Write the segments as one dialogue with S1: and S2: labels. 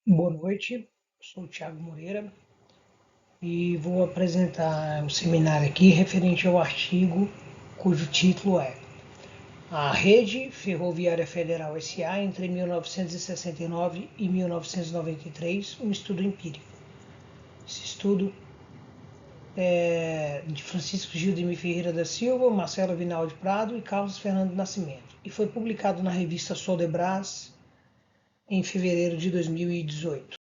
S1: Boa noite, sou o Thiago Moreira e vou apresentar o seminário aqui referente ao artigo cujo título é A Rede Ferroviária Federal S.A. entre 1969 e 1993, um estudo empírico. Esse estudo é de Francisco Gildemir Ferreira da Silva, Marcelo Vinal de Prado e Carlos Fernando Nascimento e foi publicado na revista Soldebras em fevereiro de 2018.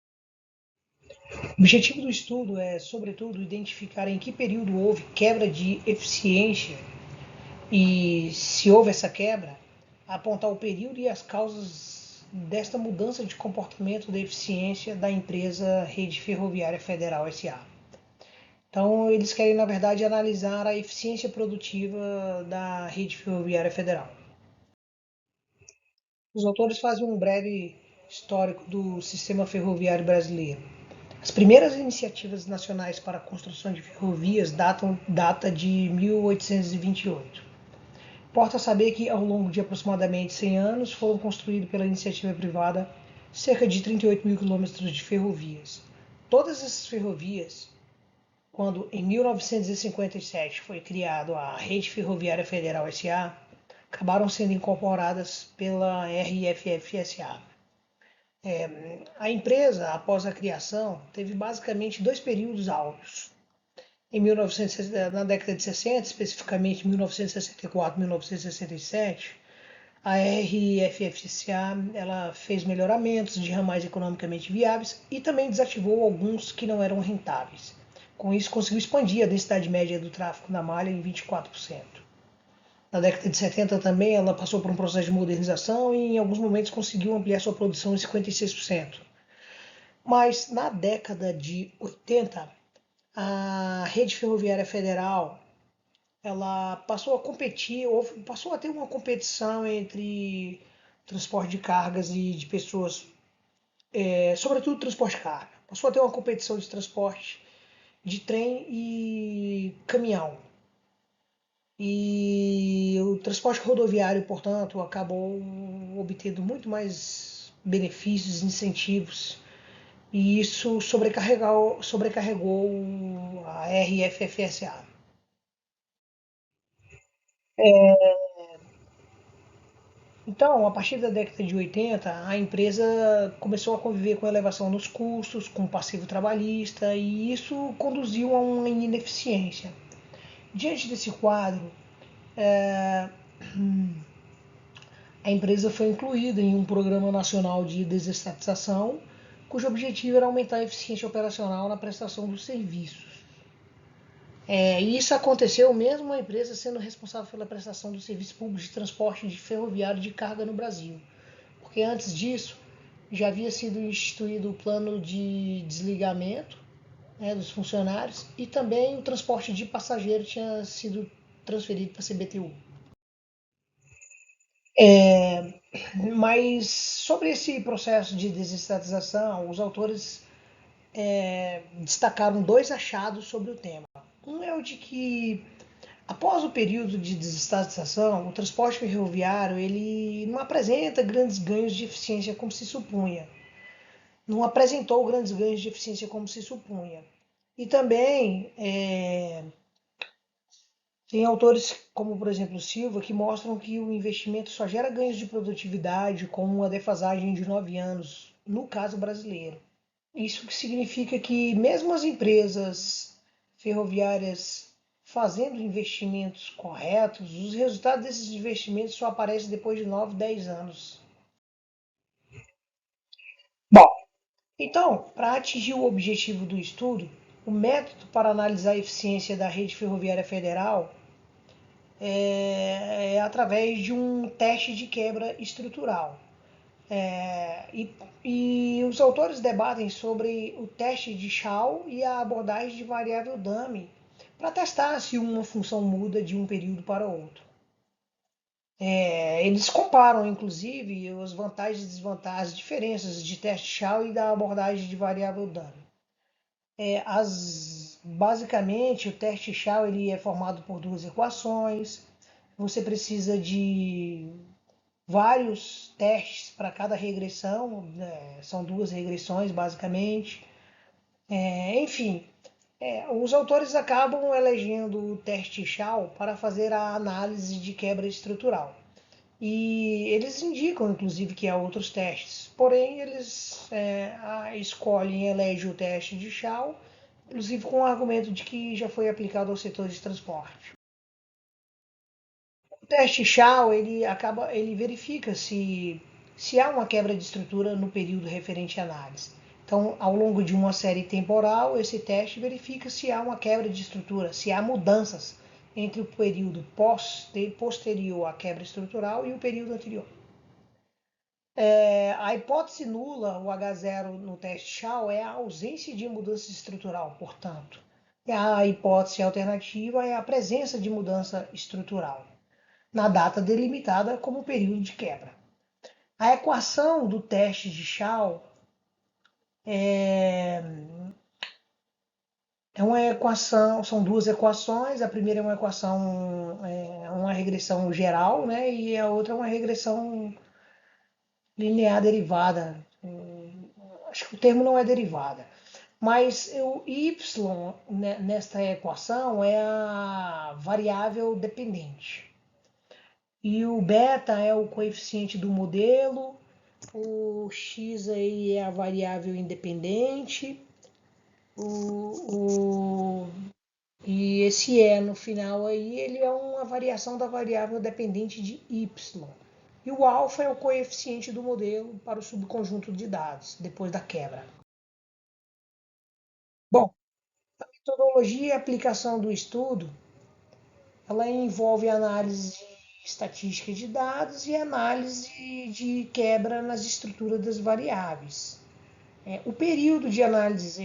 S1: O objetivo do estudo é, sobretudo, identificar em que período houve quebra de eficiência e, se houve essa quebra, apontar o período e as causas desta mudança de comportamento da eficiência da empresa Rede Ferroviária Federal S.A. Então, eles querem, na verdade, analisar a eficiência produtiva da Rede Ferroviária Federal. Os autores fazem um breve histórico do sistema ferroviário brasileiro. As primeiras iniciativas nacionais para a construção de ferrovias data de 1828. Importa saber que, ao longo de aproximadamente 100 anos, foram construídos pela iniciativa privada cerca de 38 mil quilômetros de ferrovias. Todas essas ferrovias, quando em 1957 foi criado a Rede Ferroviária Federal S.A., acabaram sendo incorporadas pela RFF-SA. A empresa, após a criação, teve basicamente dois períodos áureos. Na década de 60, especificamente 1964 e 1967, a RFFCA ela fez melhoramentos de ramais economicamente viáveis e também desativou alguns que não eram rentáveis. Com isso, conseguiu expandir a densidade média do tráfego na malha em 24%. Na década de 70 também ela passou por um processo de modernização e em alguns momentos conseguiu ampliar sua produção em 56%. Mas na década de 80, a Rede Ferroviária Federal ela passou a competir, passou a ter uma competição entre transporte de cargas e de pessoas, sobretudo transporte de carga. Passou a ter uma competição de transporte de trem e caminhão. E o transporte rodoviário, portanto, acabou obtendo muito mais benefícios, incentivos, e isso sobrecarregou a RFFSA. Então, a partir da década de 80, a empresa começou a conviver com elevação nos custos, com passivo trabalhista, e isso conduziu a uma ineficiência. Diante desse quadro, a empresa foi incluída em um programa nacional de desestatização, cujo objetivo era aumentar a eficiência operacional na prestação dos serviços. E isso aconteceu mesmo a empresa sendo responsável pela prestação do serviço público de transporte de ferroviário de carga no Brasil. Porque antes disso, já havia sido instituído o plano de desligamento, dos funcionários e também o transporte de passageiro tinha sido transferido para a CBTU. É, mas sobre esse processo de desestatização, os autores destacaram dois achados sobre o tema. Um é o de que, após o período de desestatização, o transporte ferroviário ele não apresenta grandes ganhos de eficiência como se supunha. Não apresentou grandes ganhos de eficiência como se supunha. E também tem autores como, por exemplo, Silva, que mostram que o investimento só gera ganhos de produtividade com uma defasagem de 9 anos, no caso brasileiro. Isso significa que mesmo as empresas ferroviárias fazendo investimentos corretos, os resultados desses investimentos só aparecem depois de 9, 10 anos. Bom, então, para atingir o objetivo do estudo, o método para analisar a eficiência da rede ferroviária federal é através de um teste de quebra estrutural. E os autores debatem sobre o teste de Shaw e a abordagem de variável dummy para testar se uma função muda de um período para outro. Eles comparam, inclusive, as vantagens e desvantagens, as diferenças de teste Shaw e da abordagem de variável dummy. Basicamente, o teste Shaw ele é formado por duas equações. Você precisa de vários testes para cada regressão, são duas regressões basicamente. Enfim, os autores acabam elegendo o teste Shao para fazer a análise de quebra estrutural. E eles indicam, inclusive, que há outros testes. Porém, eles escolhem e elegem o teste de Shao, inclusive com o argumento de que já foi aplicado ao setor de transporte. O teste Shao ele verifica se há uma quebra de estrutura no período referente à análise. Então, ao longo de uma série temporal, esse teste verifica se há uma quebra de estrutura, se há mudanças entre o período posterior à quebra estrutural e o período anterior. A hipótese nula, o H0 no teste Shao, é a ausência de mudança estrutural, portanto. E a hipótese alternativa é a presença de mudança estrutural, na data delimitada como período de quebra. A equação do teste de Shao é uma equação, são duas equações. A primeira é uma equação, uma regressão geral, né? E a outra é uma regressão linear derivada. Acho que o termo não é derivada. Mas o y nesta equação é a variável dependente. E o beta é o coeficiente do modelo, o x aí é a variável independente, e esse E no final aí ele é uma variação da variável dependente de y. E o alfa é o coeficiente do modelo para o subconjunto de dados, depois da quebra. Bom, a metodologia e aplicação do estudo, ela envolve análise de estatística de dados e análise de quebra nas estruturas das variáveis. O período de análise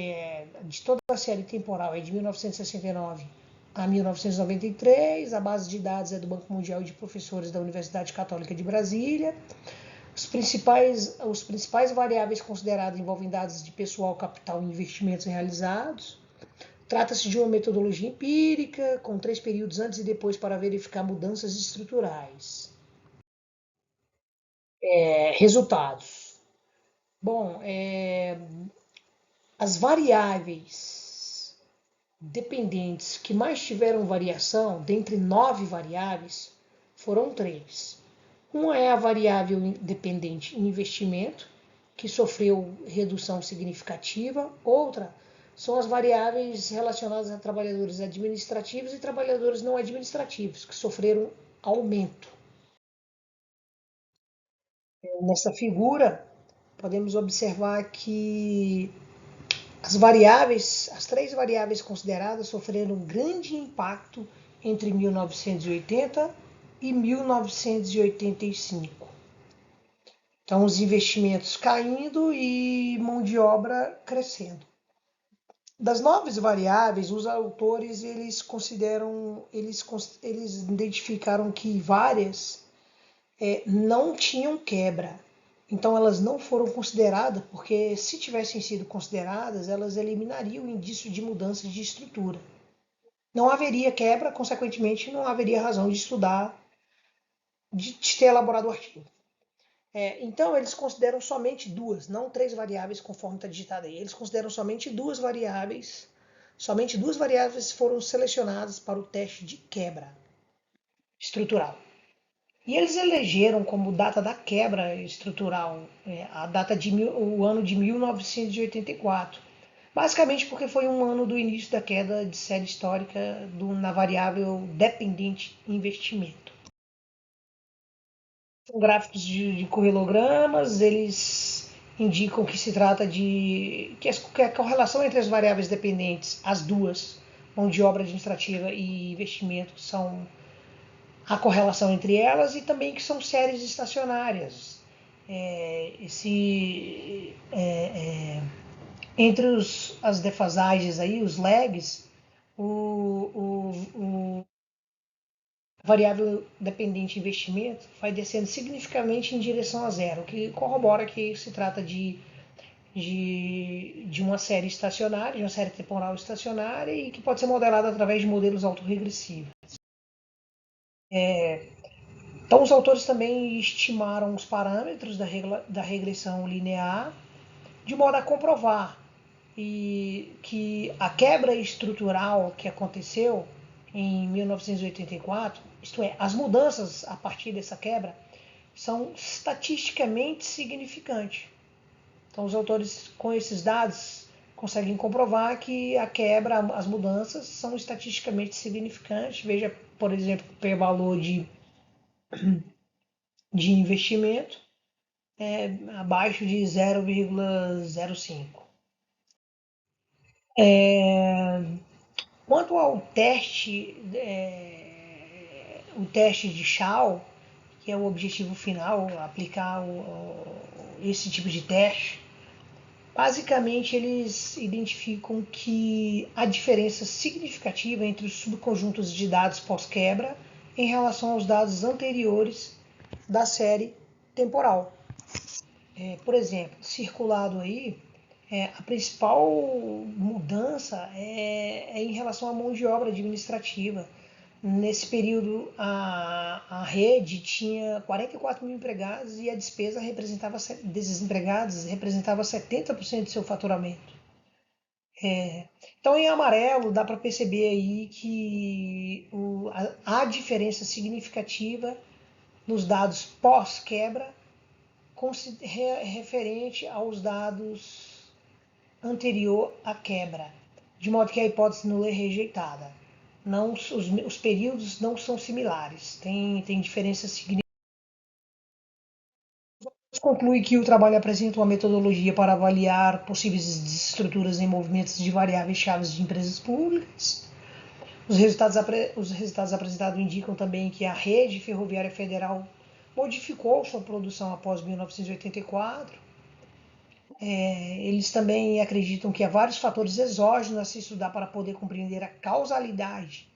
S1: de toda a série temporal é de 1969 a 1993, a base de dados é do Banco Mundial e de professores da Universidade Católica de Brasília. Os principais variáveis consideradas envolvem dados de pessoal, capital e investimentos realizados. Trata-se de uma metodologia empírica, com 3 períodos antes e depois para verificar mudanças estruturais. Resultados. Bom, as variáveis dependentes que mais tiveram variação, dentre 9 variáveis, foram 3. Uma é a variável dependente investimento, que sofreu redução significativa. Outra são as variáveis relacionadas a trabalhadores administrativos e trabalhadores não administrativos, que sofreram aumento. Nessa figura, podemos observar que as 3 variáveis consideradas sofreram grande impacto entre 1980 e 1985. Então, os investimentos caindo e mão de obra crescendo. Das 9 variáveis, os autores eles identificaram que várias não tinham quebra. Então elas não foram consideradas, porque se tivessem sido consideradas, elas eliminariam o indício de mudança de estrutura. Não haveria quebra, consequentemente não haveria razão de estudar, de ter elaborado o artigo. Então eles consideram somente 2, não 3 variáveis conforme está digitado aí. Eles consideram somente 2 variáveis. Somente 2 variáveis foram selecionadas para o teste de quebra estrutural. E eles elegeram como data da quebra estrutural o ano de 1984. Basicamente porque foi um ano do início da queda de série histórica na variável dependente investimento. São gráficos de correlogramas, eles indicam que se trata que a correlação entre as variáveis dependentes, as duas, mão de obra administrativa e investimento, são a correlação entre elas, e também que são séries estacionárias. Entre as defasagens aí, os lags, o variável dependente investimento vai descendo significativamente em direção a zero, o que corrobora que se trata de uma série estacionária, de uma série temporal estacionária, e que pode ser modelada através de modelos autorregressivos. Então, os autores também estimaram os parâmetros da regressão linear de modo a comprovar que a quebra estrutural que aconteceu em 1984, isto é, as mudanças a partir dessa quebra, são estatisticamente significantes. Então, os autores, com esses dados, conseguem comprovar que a quebra, as mudanças, são estatisticamente significantes. Veja, por exemplo, o valor de investimento abaixo de 0,05. Quanto ao teste, o teste de Shao, que é o objetivo final, aplicar esse tipo de teste, basicamente eles identificam que há diferença significativa entre os subconjuntos de dados pós-quebra em relação aos dados anteriores da série temporal. Por exemplo, circulado aí, a principal mudança é em relação à mão de obra administrativa. Nesse período, a rede tinha 44 mil empregados e a despesa desses empregados representava 70% do seu faturamento. Então, em amarelo, dá para perceber aí que há diferença significativa nos dados pós-quebra referente aos dados anterior à quebra, de modo que a hipótese nula é rejeitada. Não, os períodos não são similares, tem diferenças significativas. Conclui que o trabalho apresenta uma metodologia para avaliar possíveis desestruturas em movimentos de variáveis chaves de empresas públicas. Os resultados apresentados indicam também que a rede ferroviária federal modificou sua produção após 1984. Eles também acreditam que há vários fatores exógenos a se estudar para poder compreender a causalidade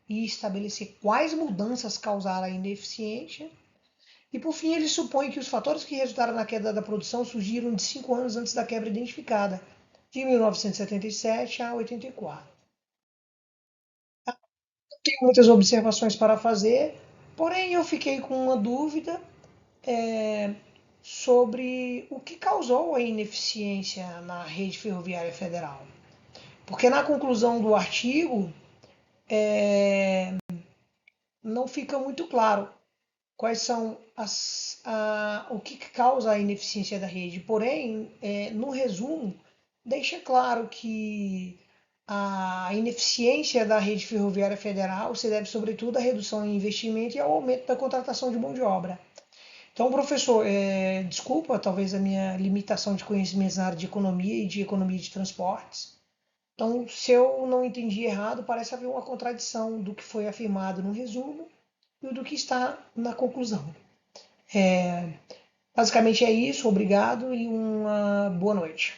S1: e estabelecer quais mudanças causaram a ineficiência. E por fim, eles supõem que os fatores que resultaram na queda da produção surgiram de 5 anos antes da quebra identificada, de 1977 a 84. Não tenho muitas observações para fazer, porém eu fiquei com uma dúvida sobre o que causou a ineficiência na rede ferroviária federal. Porque na conclusão do artigo não fica muito claro quais são o que causa a ineficiência da rede. Porém, no resumo, deixa claro que a ineficiência da rede ferroviária federal se deve sobretudo à redução em investimento e ao aumento da contratação de mão de obra. Então, professor, desculpa talvez a minha limitação de conhecimentos na área de economia e de economia de transportes. Então, se eu não entendi errado, parece haver uma contradição do que foi afirmado no resumo e do que está na conclusão. Basicamente é isso, obrigado e uma boa noite.